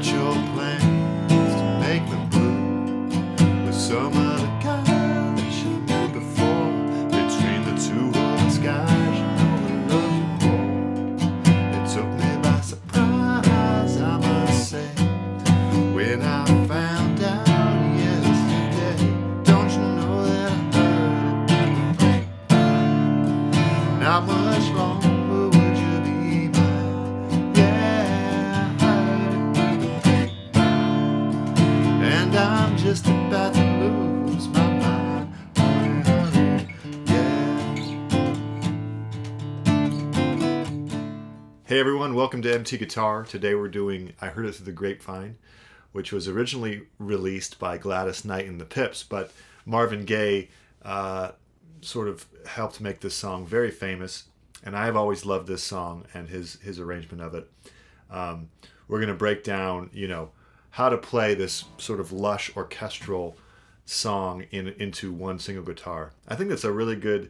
about your plans to make me blue with some other guy that you knew before. Between the two of us guys, you know I love you more. It took me by surprise, I must say, when I found out yesterday. Don't you know that I heard it? Not much longer would you be mine? Yeah, I heard it. And I'm just about to lose my mind. Yeah. Hey everyone, welcome to MT Guitar. Today we're doing I Heard It Through the Grapevine, which was originally released by Gladys Knight and the Pips, but Marvin Gaye sort of helped make this song very famous, and I've always loved this song and his arrangement of it. We're going to break down, how to play this sort of lush orchestral song into one single guitar. I think that's a really good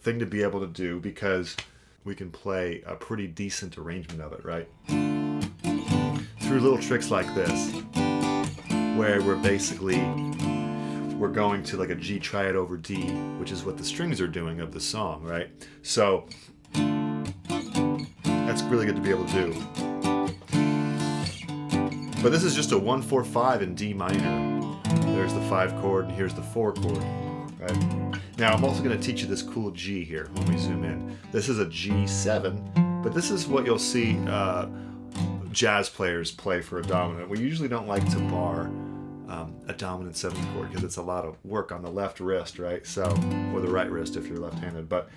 thing to be able to do because we can play a pretty decent arrangement of it, right? Through little tricks like this, where we're going to like a G triad over D, which is what the strings are doing of the song, right? So that's really good to be able to do. But this is just a 1-4-5 in D minor. There's the 5 chord and here's the 4 chord, right? Now I'm also going to teach you this cool G here when we zoom in. This is a G7, but this is what you'll see jazz players play for a dominant. We usually don't like to bar a dominant 7th chord because it's a lot of work on the left wrist, right? So, or the right wrist if you're left-handed. But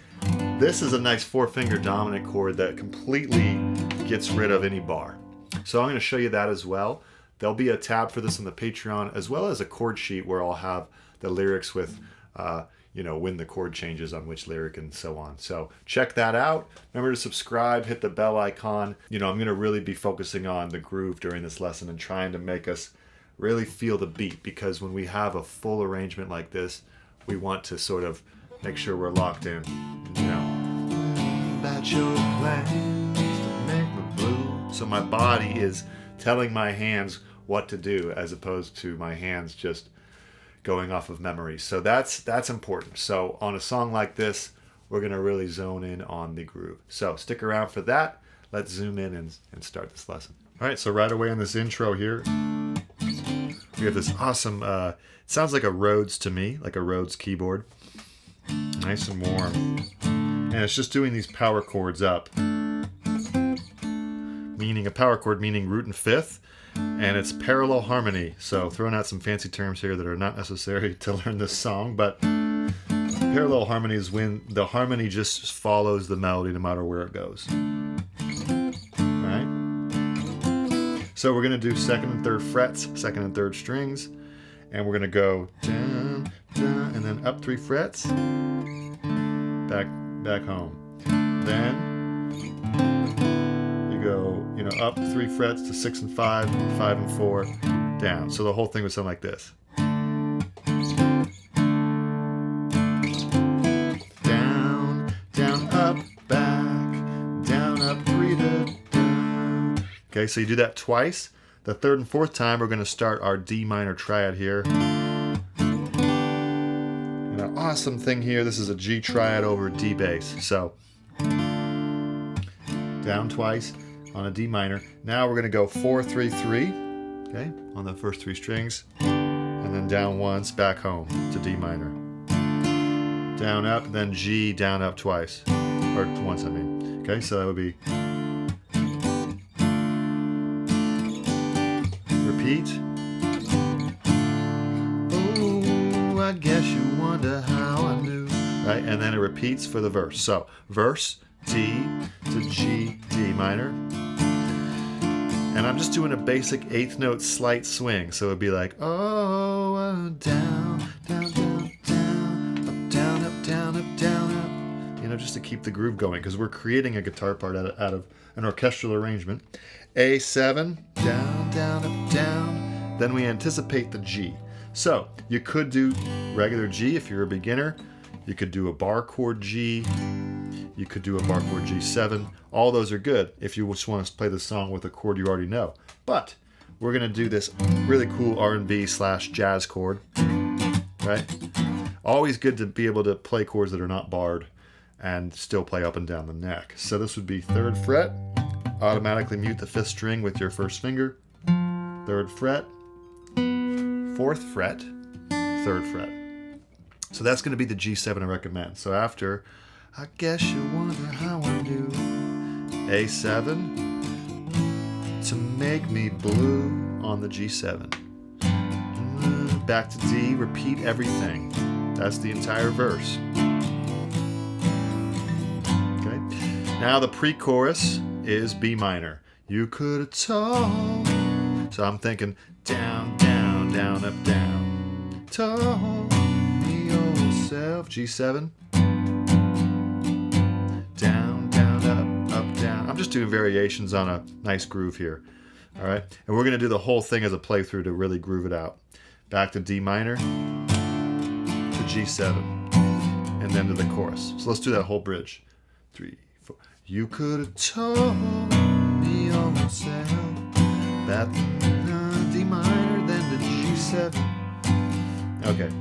this is a nice 4-finger dominant chord that completely gets rid of any bar. So I'm going to show you that as well. There'll be a tab for this on the Patreon, as well as a chord sheet where I'll have the lyrics with when the chord changes on which lyric and so on. So check that out. Remember to subscribe, hit the bell icon. I'm going to really be focusing on the groove during this lesson and trying to make us really feel the beat, because when we have a full arrangement like this, we want to sort of make sure we're locked in. About your plans to make me blue. So my body is telling my hands what to do as opposed to my hands just going off of memory. So that's important. So on a song like this, we're going to really zone in on the groove. So stick around for that. Let's zoom in and start this lesson. All right, so right away in this intro here, we have this awesome, it sounds like a Rhodes to me, like a Rhodes keyboard. Nice and warm. And it's just doing these power chords up. Meaning a power chord meaning root and fifth. And it's parallel harmony. So throwing out some fancy terms here that are not necessary to learn this song, but parallel harmony is when the harmony just follows the melody no matter where it goes. Alright? So we're going to do 2nd and 3rd frets, 2nd and 3rd strings, and we're going to go down, down, and then up 3 frets, back home. Then go, up 3 frets to 6 and 5, 5 and 4, down. So the whole thing would sound like this. Down, down, up, back, down, up, 3 to down. Okay, so you do that twice. The 3rd and 4th time, we're going to start our D minor triad here. And an awesome thing here, this is a G triad over D bass. So down twice on a D minor. Now we're going to go 4, 3, 3, okay, on the first 3 strings, and then down once, back home to D minor. Down, up, then G, down, up twice, or once I mean. Okay, so that would be repeat. Oh, I guess you wonder how I knew. Right, and then it repeats for the verse. So verse, D to G, D minor. And I'm just doing a basic 8th note slight swing. So it'd be like, oh, down, down, down, down, up, down, up, down, up, down, up. Just to keep the groove going, because we're creating a guitar part out of an orchestral arrangement. A7, down, down, up, down. Then we anticipate the G. So you could do regular G if you're a beginner. You could do a bar chord G. You could do a bar chord G7. All those are good if you just want to play the song with a chord you already know. But we're going to do this really cool R&B/jazz chord, right? Always good to be able to play chords that are not barred and still play up and down the neck. So this would be 3rd fret, automatically mute the 5th string with your 1st finger, 3rd fret, 4th fret, 3rd fret. So that's going to be the G7 I recommend. So after, I guess you wonder how I do, A7 to make me blue on the G7. Back to D, repeat everything. That's the entire verse. Okay. Now the pre-chorus is B minor. You could have told. So I'm thinking down, down, down, up, down. Told me yourself. G7. Down, down, up, down. I'm just doing variations on a nice groove here. All right. And we're going to do the whole thing as a playthrough to really groove it out. Back to D minor, to G7, and then to the chorus. So let's do that whole bridge. 3, 4. You could have told me yourself that D minor, then the G7. Okay.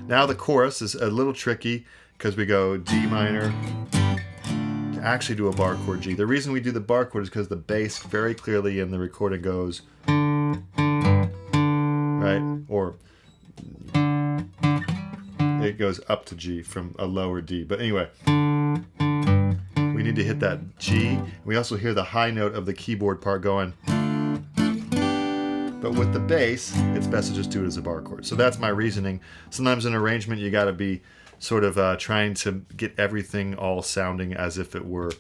Now the chorus is a little tricky because we go D minor to actually do a bar chord G. The reason we do the bar chord is because the bass very clearly in the recording goes, right? Or it goes up to G from a lower D. But anyway, we need to hit that G. We also hear the high note of the keyboard part going. But with the bass, it's best to just do it as a bar chord. So that's my reasoning. Sometimes in arrangement, you got to be sort of trying to get everything all sounding as if it were,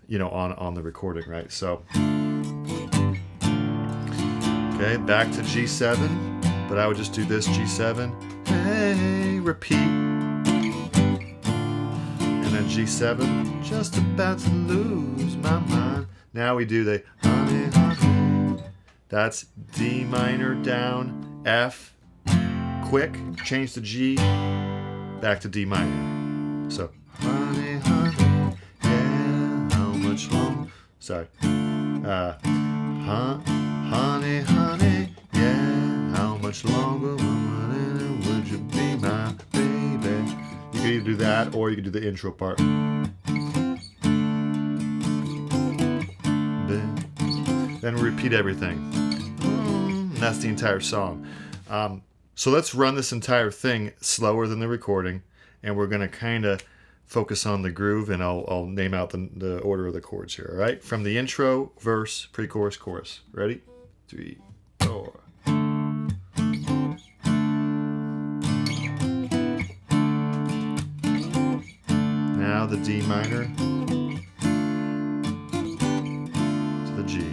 you know, on the recording, right? So, okay, back to G7. But I would just do this G7, hey, repeat, and then G7, just about to lose my mind. Now we do the honey, honey. That's D minor down, F, quick, change to G, back to D minor. So, honey, honey, yeah, how much longer? Sorry. Honey, honey, yeah, how much longer would you be my baby? You could either do that or you could do the intro part. Then repeat everything. And that's the entire song. So let's run this entire thing slower than the recording, and we're going to kind of focus on the groove, and I'll name out the order of the chords here, all right? From the intro, verse, pre-chorus, chorus. Ready? 3, 4. Now the D minor to the G.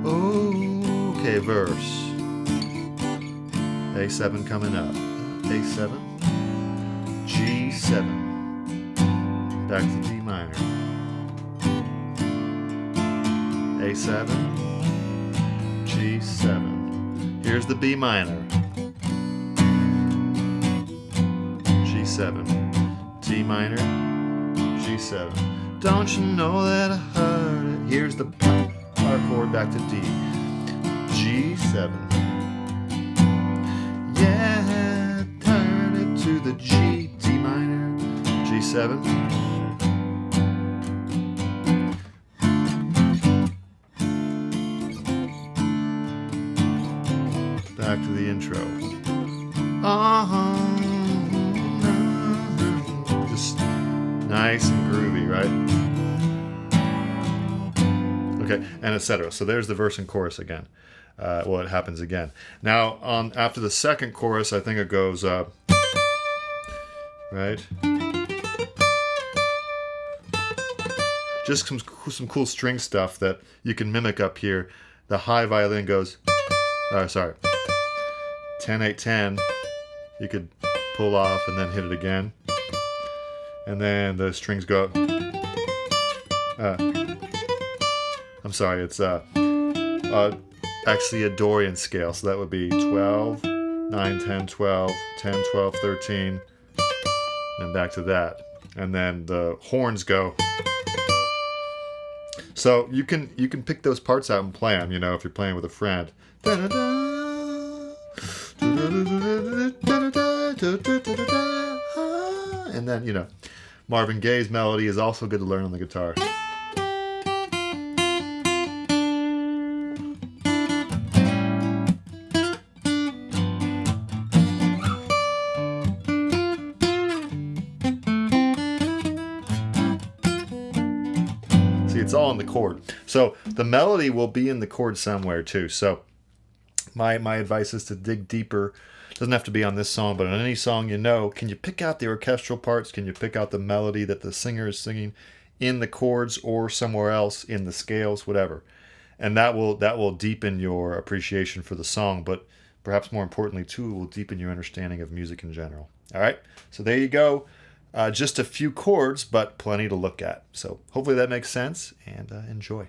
Okay, verse. A7 coming up. A7, G7, back to D minor. A7, G7. Here's the B minor. G7, D minor, G7. Don't you know that I heard it? Here's the power chord back to D. G7. Yeah, turn it to the G, D minor, G7. Back to the intro. Just nice and groovy, right? Okay, and etc. So there's the verse and chorus again. Well, it happens again. Now, after the second chorus, I think it goes up, right? Just some cool string stuff that you can mimic up here. The high violin goes, 10, 8, 10. You could pull off and then hit it again. And then the strings go, I'm sorry, it's actually a Dorian scale, so that would be 12, 9, 10, 12, 10, 12, 13, and back to that. And then the horns go. So you can pick those parts out and play them, if you're playing with a friend. And then, Marvin Gaye's melody is also good to learn on the guitar. It's all in the chord. So the melody will be in the chord somewhere too. So my advice is to dig deeper. Doesn't have to be on this song, but on any song can you pick out the orchestral parts? Can you pick out the melody that the singer is singing in the chords or somewhere else in the scales, whatever. And that will deepen your appreciation for the song, but perhaps more importantly too, it will deepen your understanding of music in general. All right, so there you go. Just a few chords, but plenty to look at. So hopefully that makes sense, and enjoy.